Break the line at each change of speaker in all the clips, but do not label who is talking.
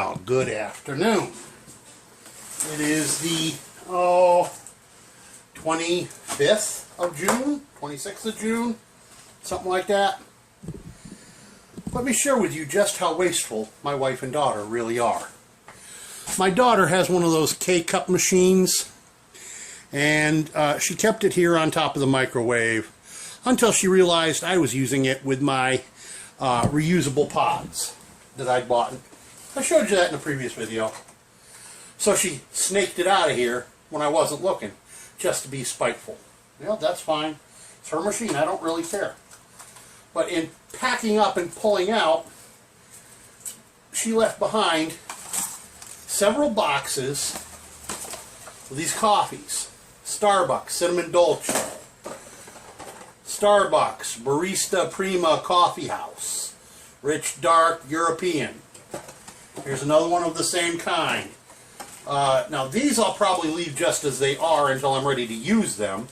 Well, good afternoon. It is the 25th of June, 26th of June, something like that. Let me share with you just how wasteful my wife and daughter really are. My daughter has one of those K-cup machines, and she kept it here on top of the microwave until she realized I was using it with my reusable pods that I'd bought. I showed you that in a previous video. So she snaked it out of here when I wasn't looking, just to be spiteful. Well, that's fine. It's her machine. I don't really care. But in packing up and pulling out, she left behind several boxes of these coffees. Starbucks Cinnamon Dolce, Starbucks Barista Prima Coffee House, Rich Dark European. Here's another one of the same kind. Now these I'll probably leave just as they are until I'm ready to use them.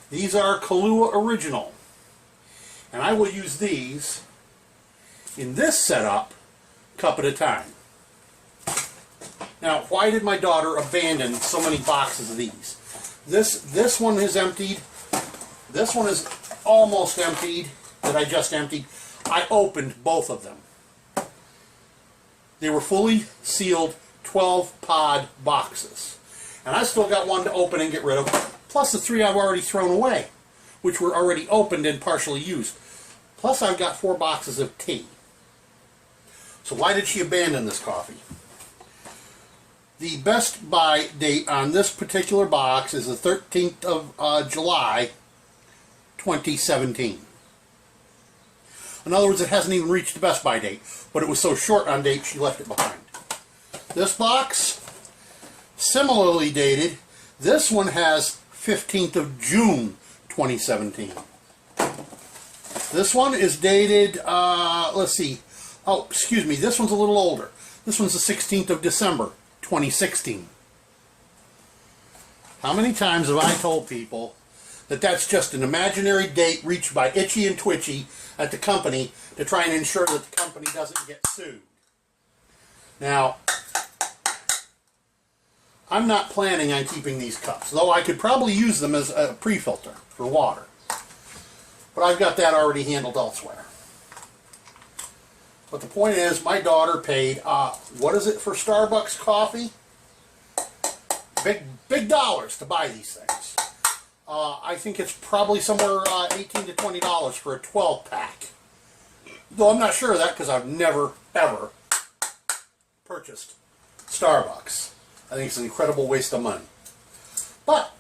These are Kahlua Original. And I will use these in this setup, cup at a time. Now, why did my daughter abandon so many boxes of these? This one is emptied. This one is almost emptied, that I just emptied. I opened both of them. They were fully sealed 12-pod boxes. And I still got one to open and get rid of, plus the 3 I've already thrown away, which were already opened and partially used. Plus I've got 4 boxes of tea. So why did she abandon this coffee? The best buy date on this particular box is the 13th of July, 2017. In other words, it hasn't even reached the best buy date, but it was so short on date she left it behind. This box, similarly dated, this one has 15th of June, 2017. This one is dated, let's see, oh, excuse me, this one's a little older. This one's the 16th of December, 2016. How many times have I told people that that's just an imaginary date reached by Itchy and Twitchy at the company to try and ensure that the company doesn't get sued? Now, I'm not planning on keeping these cups, though I could probably use them as a pre-filter for water. But I've got that already handled elsewhere. But the point is, my daughter paid, what is it for Starbucks coffee? Big dollars to buy these things. I think it's probably somewhere $18 to $20 for a 12-pack. Though I'm not sure of that because I've never, ever purchased Starbucks. I think it's an incredible waste of money. But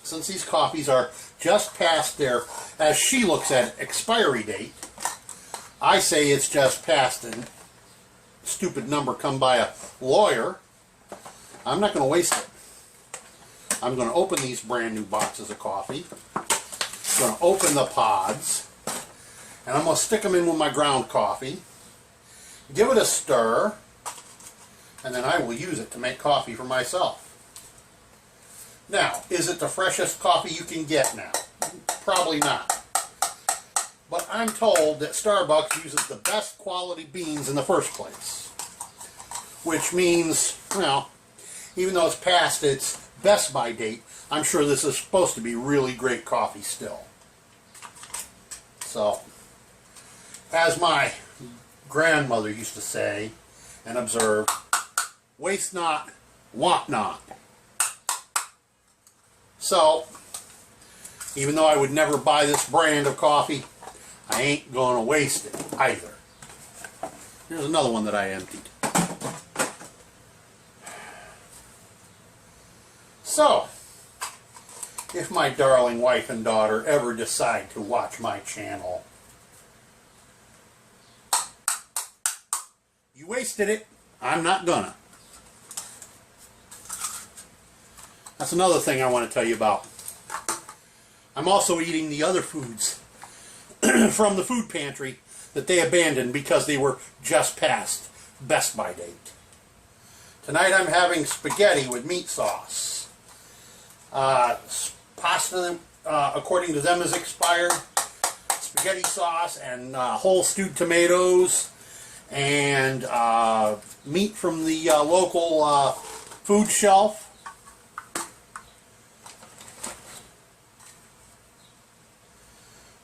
since these coffees are just past their, as she looks at it, expiry date, I say it's just past a stupid number come by a lawyer. I'm not going to waste it. I'm going to open these brand new boxes of coffee. I'm going to open the pods. And I'm going to stick them in with my ground coffee. Give it a stir. And then I will use it to make coffee for myself. Now, is it the freshest coffee you can get now? Probably not. But I'm told that Starbucks uses the best quality beans in the first place. Which means, well, even though it's past its best by date, I'm sure this is supposed to be really great coffee still. So, as my grandmother used to say and observe, waste not, want not. So, even though I would never buy this brand of coffee, I ain't going to waste it either. Here's another one that I emptied. So, if my darling wife and daughter ever decide to watch my channel, you wasted it, I'm not gonna. That's another thing I want to tell you about. I'm also eating the other foods from the food pantry that they abandoned because they were just past best by date. Tonight I'm having spaghetti with meat sauce. Pasta, according to them, is expired. Spaghetti sauce and whole stewed tomatoes and meat from the local food shelf.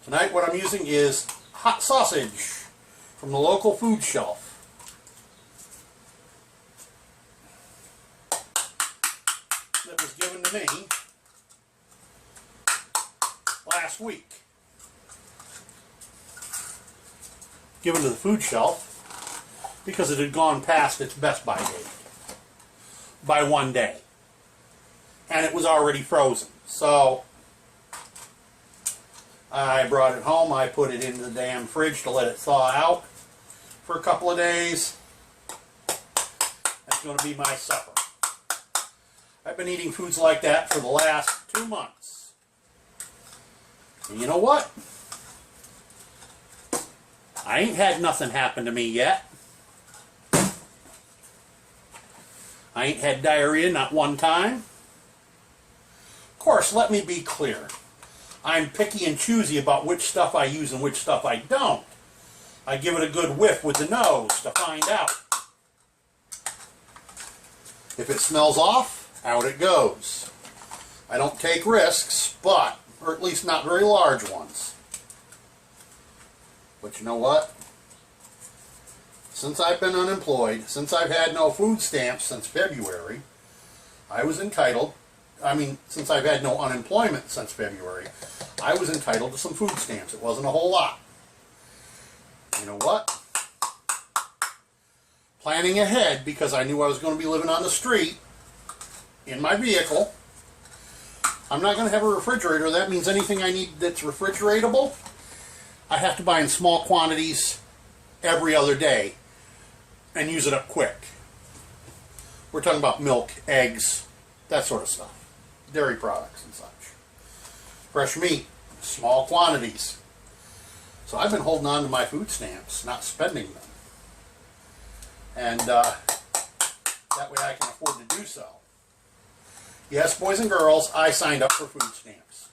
Tonight what I'm using is hot sausage from the local food shelf. That was given to me last week. Given to the food shelf because it had gone past its best by date by 1 day. And it was already frozen. So I brought it home, I put it in the damn fridge to let it thaw out for a couple of days. That's going to be my supper. I've been eating foods like that for the last 2 months. And you know what? I ain't had nothing happen to me yet. I ain't had diarrhea not one time. Of course, let me be clear. I'm picky and choosy about which stuff I use and which stuff I don't. I give it a good whiff with the nose to find out. If it smells off, out it goes. I don't take risks, or at least not very large ones. But you know what? Since I've been unemployed, since I've had no food stamps since February, since I've had no unemployment since February, I was entitled to some food stamps. It wasn't a whole lot. You know what? Planning ahead, because I knew I was going to be living on the street in my vehicle. I'm not going to have a refrigerator. That means anything I need that's refrigeratable, I have to buy in small quantities every other day and use it up quick. We're talking about milk, eggs, that sort of stuff. Dairy products and such. Fresh meat, small quantities. So I've been holding on to my food stamps, not spending them. And that way I can afford to do so. Yes, boys and girls, I signed up for food stamps.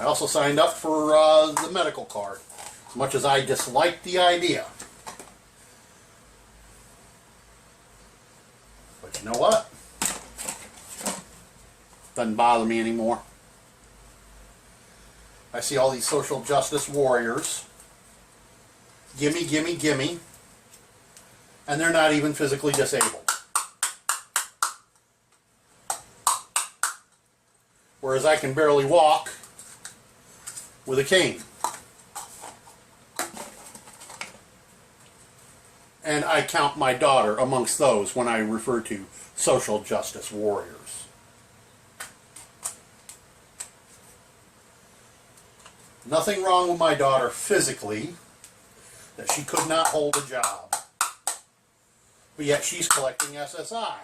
I also signed up for the medical card, as much as I disliked the idea. But you know what? Doesn't bother me anymore. I see all these social justice warriors. Gimme, gimme, gimme. And they're not even physically disabled. Whereas I can barely walk with a cane. And I count my daughter amongst those when I refer to social justice warriors. Nothing wrong with my daughter physically, that she could not hold a job. But yet she's collecting SSI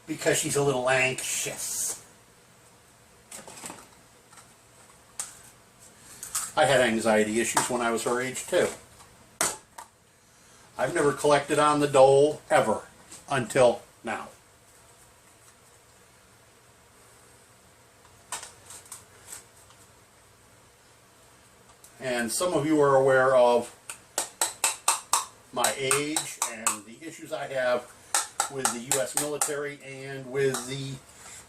because she's a little anxious. I had anxiety issues when I was her age too. I've never collected on the dole ever until now. And some of you are aware of my age and the issues I have with the U.S. military and with the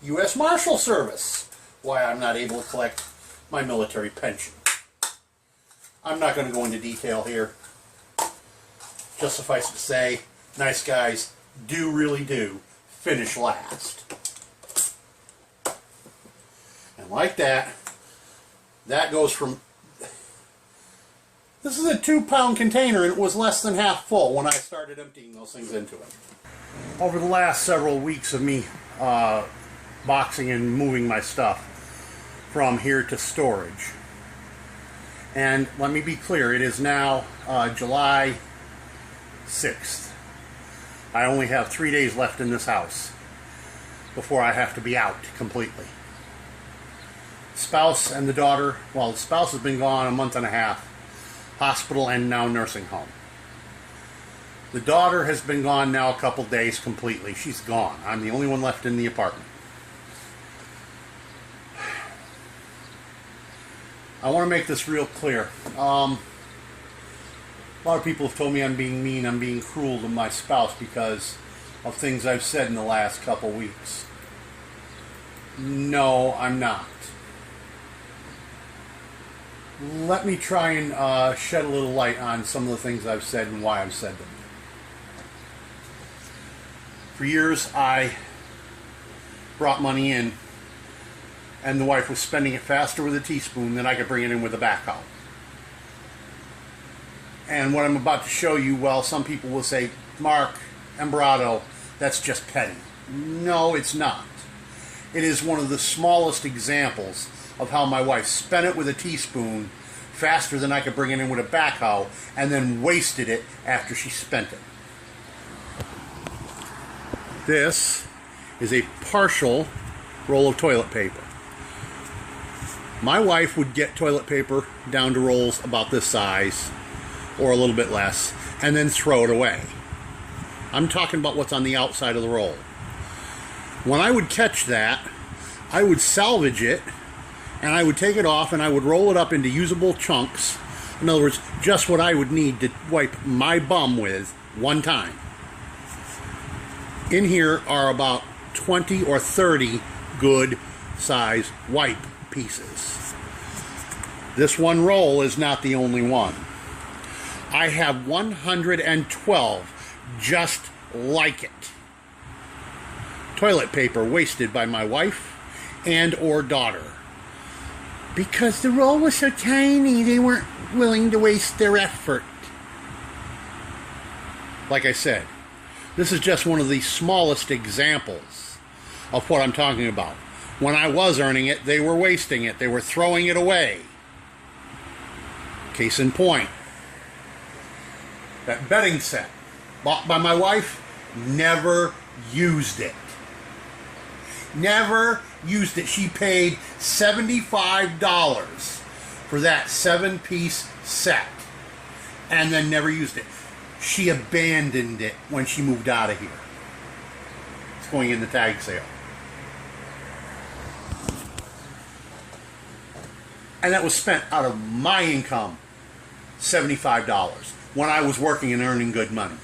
U.S. Marshal Service. Why I'm not able to collect my military pension. I'm not going to go into detail here. Just suffice to say, nice guys really do finish last. And like that, that goes from... This is a 2-pound container and it was less than half full when I started emptying those things into it. Over the last several weeks of me boxing and moving my stuff from here to storage. And let me be clear, it is now July 6th. I only have 3 days left in this house before I have to be out completely. Spouse and the daughter, well, the spouse has been gone a month and a half, hospital and now nursing home. The daughter has been gone now a couple days completely. She's gone. I'm the only one left in the apartment. I want to make this real clear. A lot of people have told me I'm being mean, I'm being cruel to my spouse because of things I've said in the last couple weeks. No, I'm not. Let me try and shed a little light on some of the things I've said and why I've said them. For years, I brought money in, and the wife was spending it faster with a teaspoon than I could bring it in with a backhoe. And what I'm about to show you, well, some people will say, Mark, Embrato, that's just petty. No, it's not. It is one of the smallest examples of how my wife spent it with a teaspoon faster than I could bring it in with a backhoe and then wasted it after she spent it. This is a partial roll of toilet paper. My wife would get toilet paper down to rolls about this size or a little bit less and then throw it away. I'm talking about what's on the outside of the roll. When I would catch that, I would salvage it and I would take it off and I would roll it up into usable chunks. In other words, just what I would need to wipe my bum with one time. In here are about 20 or 30 good size wipe pieces. This one roll is not the only one. I have 112 just like it. Toilet paper wasted by my wife and or daughter. Because the roll was so tiny, they weren't willing to waste their effort. Like I said, this is just one of the smallest examples of what I'm talking about. When I was earning it, they were wasting it. They were throwing it away. Case in point, that bedding set bought by my wife, never used it. Never used it. She paid $75 for that 7-piece set and then never used it. She abandoned it when she moved out of here. It's going in the tag sale. And that was spent out of my income, $75, when I was working and earning good money.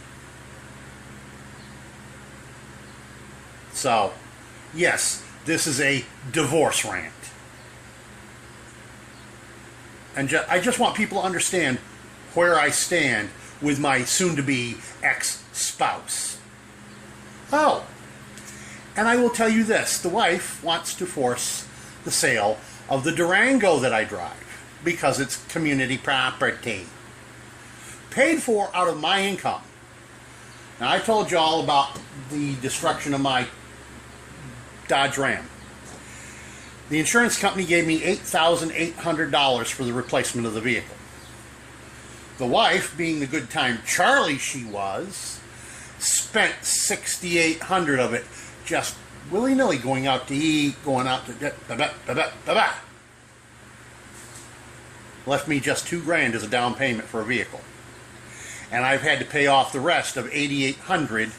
So, yes, this is a divorce rant. And I just want people to understand where I stand with my soon-to-be ex-spouse. Oh, and I will tell you this. The wife wants to force the sale of the Durango that I drive because it's community property. Paid for out of my income. Now, I told you all about the destruction of my Dodge Ram. The insurance company gave me $8,800 for the replacement of the vehicle. The wife, being the good time Charlie she was, spent $6,800 of it just willy-nilly going out to eat, going out to left me just $2,000 as a down payment for a vehicle. And I've had to pay off the rest of $8,800.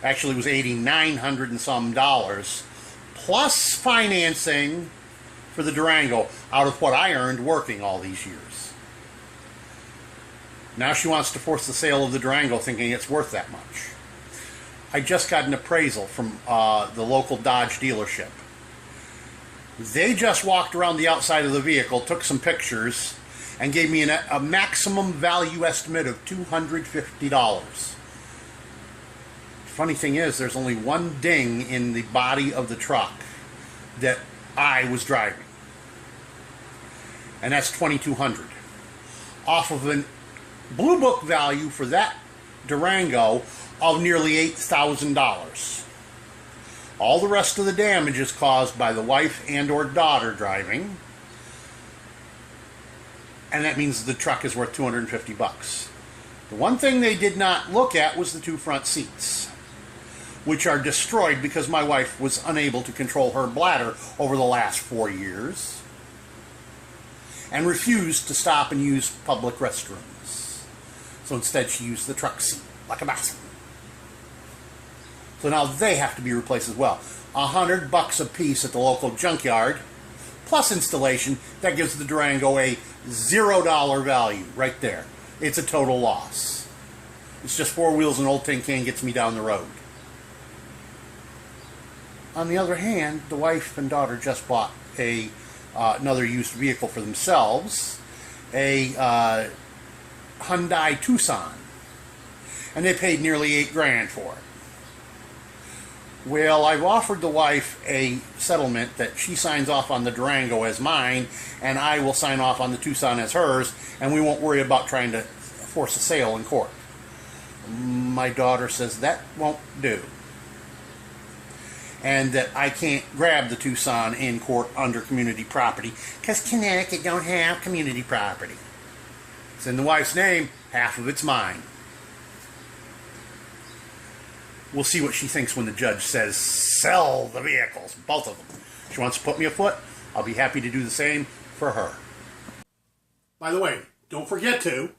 Actually, it was $8,900 and some dollars, plus financing for the Durango out of what I earned working all these years. Now she wants to force the sale of the Durango, thinking it's worth that much. I just got an appraisal from the local Dodge dealership. They just walked around the outside of the vehicle, took some pictures, and gave me a maximum value estimate of $250. Funny thing is, there's only one ding in the body of the truck that I was driving. And that's $2,200. Off of an Blue Book value for that Durango of nearly $8,000. All the rest of the damage is caused by the wife and or daughter driving. And that means the truck is worth $250. The one thing they did not look at was the two front seats, which are destroyed because my wife was unable to control her bladder over the last 4 years and refused to stop and use public restrooms. So instead she used the truck seat like a bathroom. So now they have to be replaced as well. $100 a piece at the local junkyard, plus installation. That gives the Durango a $0 value right there. it's a total loss. It's just four wheels and an old tin can gets me down the road. On the other hand, the wife and daughter just bought another used vehicle for themselves, a Hyundai Tucson, and they paid nearly $8,000 for it. Well, I've offered the wife a settlement that she signs off on the Durango as mine, and I will sign off on the Tucson as hers, and we won't worry about trying to force a sale in court. My daughter says that won't do, and that I can't grab the Tucson in court under community property because Connecticut don't have community property. It's in the wife's name, half of it's mine. We'll see what she thinks when the judge says sell the vehicles, both of them. If she wants to put me a foot, I'll be happy to do the same for her. By the way, don't forget to